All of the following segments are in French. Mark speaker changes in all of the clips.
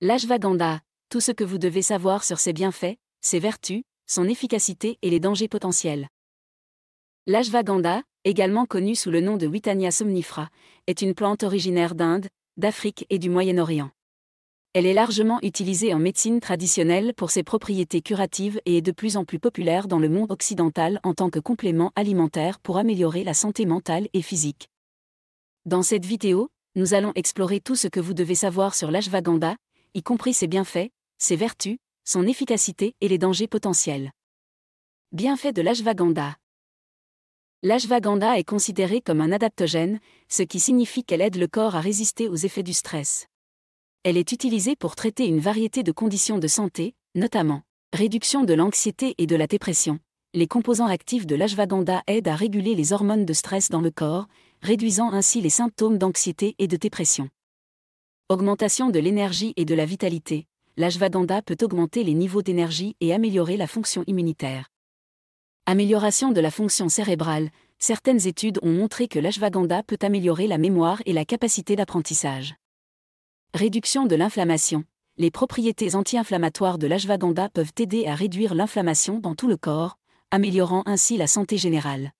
Speaker 1: L'ashwagandha, tout ce que vous devez savoir sur ses bienfaits, ses vertus, son efficacité et les dangers potentiels. L'ashwagandha, également connue sous le nom de Withania somnifera, est une plante originaire d'Inde, d'Afrique et du Moyen-Orient. Elle est largement utilisée en médecine traditionnelle pour ses propriétés curatives et est de plus en plus populaire dans le monde occidental en tant que complément alimentaire pour améliorer la santé mentale et physique. Dans cette vidéo, nous allons explorer tout ce que vous devez savoir sur l'ashwagandha, y compris ses bienfaits, ses vertus, son efficacité et les dangers potentiels. Bienfaits de l'ashwagandha. L'ashwagandha est considérée comme un adaptogène, ce qui signifie qu'elle aide le corps à résister aux effets du stress. Elle est utilisée pour traiter une variété de conditions de santé, notamment réduction de l'anxiété et de la dépression. Les composants actifs de l'ashwagandha aident à réguler les hormones de stress dans le corps, réduisant ainsi les symptômes d'anxiété et de dépression. Augmentation de l'énergie et de la vitalité. L'ashwagandha peut augmenter les niveaux d'énergie et améliorer la fonction immunitaire. Amélioration de la fonction cérébrale. Certaines études ont montré que l'ashwagandha peut améliorer la mémoire et la capacité d'apprentissage. Réduction de l'inflammation. Les propriétés anti-inflammatoires de l'ashwagandha peuvent aider à réduire l'inflammation dans tout le corps, améliorant ainsi la santé générale.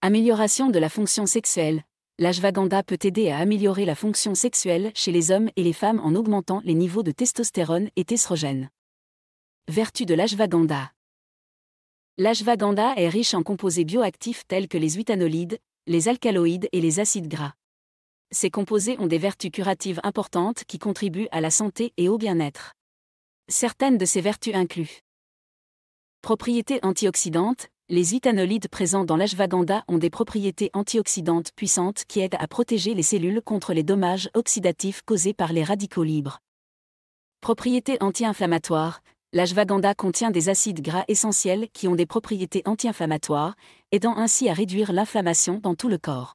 Speaker 1: Amélioration de la fonction sexuelle. L'ashwagandha peut aider à améliorer la fonction sexuelle chez les hommes et les femmes en augmentant les niveaux de testostérone et d'estrogène. Vertus de l'ashwagandha. L'ashwagandha est riche en composés bioactifs tels que les withanolides, les alcaloïdes et les acides gras. Ces composés ont des vertus curatives importantes qui contribuent à la santé et au bien-être. Certaines de ces vertus incluent propriétés antioxydantes. Les withanolides présents dans l'ashwagandha ont des propriétés antioxydantes puissantes qui aident à protéger les cellules contre les dommages oxydatifs causés par les radicaux libres. Propriétés anti-inflammatoires. L'ashwagandha contient des acides gras essentiels qui ont des propriétés anti-inflammatoires, aidant ainsi à réduire l'inflammation dans tout le corps.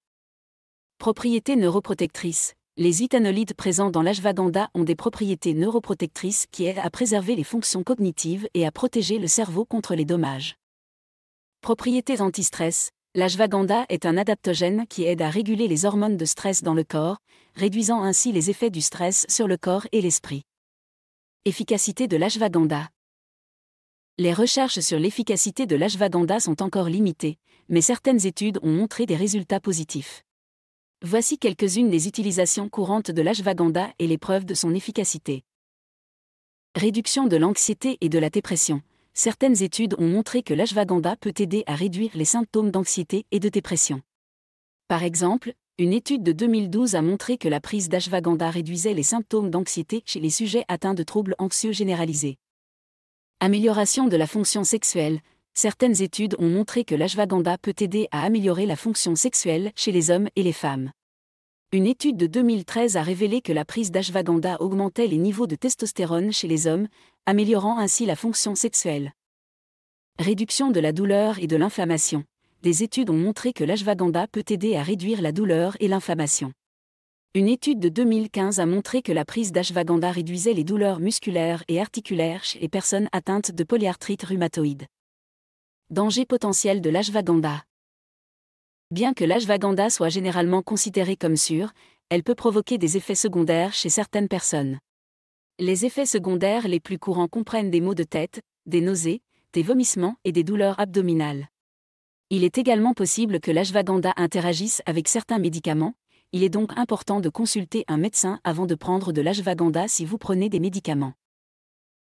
Speaker 1: Propriétés neuroprotectrices. Les withanolides présents dans l'ashwagandha ont des propriétés neuroprotectrices qui aident à préserver les fonctions cognitives et à protéger le cerveau contre les dommages. Propriétés anti-stress. L'ashwagandha est un adaptogène qui aide à réguler les hormones de stress dans le corps, réduisant ainsi les effets du stress sur le corps et l'esprit. Efficacité de l'ashwagandha. Les recherches sur l'efficacité de l'ashwagandha sont encore limitées, mais certaines études ont montré des résultats positifs. Voici quelques-unes des utilisations courantes de l'ashwagandha et les preuves de son efficacité. Réduction de l'anxiété et de la dépression. Certaines études ont montré que l'ashwagandha peut aider à réduire les symptômes d'anxiété et de dépression. Par exemple, une étude de 2012 a montré que la prise d'ashwagandha réduisait les symptômes d'anxiété chez les sujets atteints de troubles anxieux généralisés. Amélioration de la fonction sexuelle. Certaines études ont montré que l'ashwagandha peut aider à améliorer la fonction sexuelle chez les hommes et les femmes. Une étude de 2013 a révélé que la prise d'ashwagandha augmentait les niveaux de testostérone chez les hommes, améliorant ainsi la fonction sexuelle. Réduction de la douleur et de l'inflammation. Des études ont montré que l'ashwagandha peut aider à réduire la douleur et l'inflammation. Une étude de 2015 a montré que la prise d'ashwagandha réduisait les douleurs musculaires et articulaires chez les personnes atteintes de polyarthrite rhumatoïde. Danger potentiel de l'ashwagandha. Bien que l'ashwagandha soit généralement considérée comme sûre, elle peut provoquer des effets secondaires chez certaines personnes. Les effets secondaires les plus courants comprennent des maux de tête, des nausées, des vomissements et des douleurs abdominales. Il est également possible que l'ashwagandha interagisse avec certains médicaments. Il est donc important de consulter un médecin avant de prendre de l'ashwagandha si vous prenez des médicaments.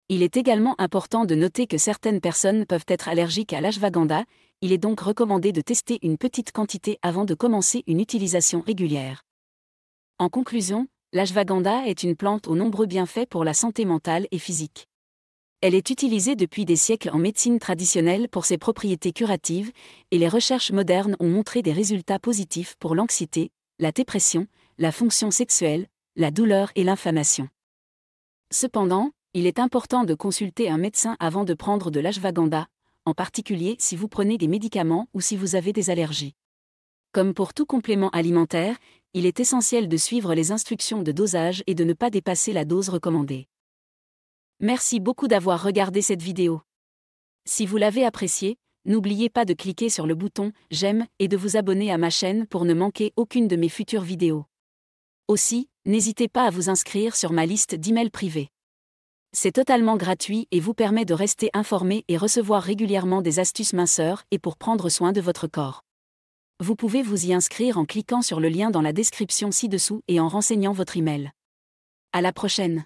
Speaker 1: Il est également important de noter que certaines personnes peuvent être allergiques à l'ashwagandha. Il est donc recommandé de tester une petite quantité avant de commencer une utilisation régulière. En conclusion, l'ashwagandha est une plante aux nombreux bienfaits pour la santé mentale et physique. Elle est utilisée depuis des siècles en médecine traditionnelle pour ses propriétés curatives, et les recherches modernes ont montré des résultats positifs pour l'anxiété, la dépression, la fonction sexuelle, la douleur et l'inflammation. Cependant, il est important de consulter un médecin avant de prendre de l'ashwagandha, en particulier si vous prenez des médicaments ou si vous avez des allergies. Comme pour tout complément alimentaire, il est essentiel de suivre les instructions de dosage et de ne pas dépasser la dose recommandée. Merci beaucoup d'avoir regardé cette vidéo. Si vous l'avez appréciée, n'oubliez pas de cliquer sur le bouton « J'aime » et de vous abonner à ma chaîne pour ne manquer aucune de mes futures vidéos. Aussi, N'hésitez pas à vous inscrire sur ma liste d'emails privés. C'est totalement gratuit et vous permet de rester informé et recevoir régulièrement des astuces minceur et pour prendre soin de votre corps. Vous pouvez vous y inscrire en cliquant sur le lien dans la description ci-dessous et en renseignant votre email. À la prochaine.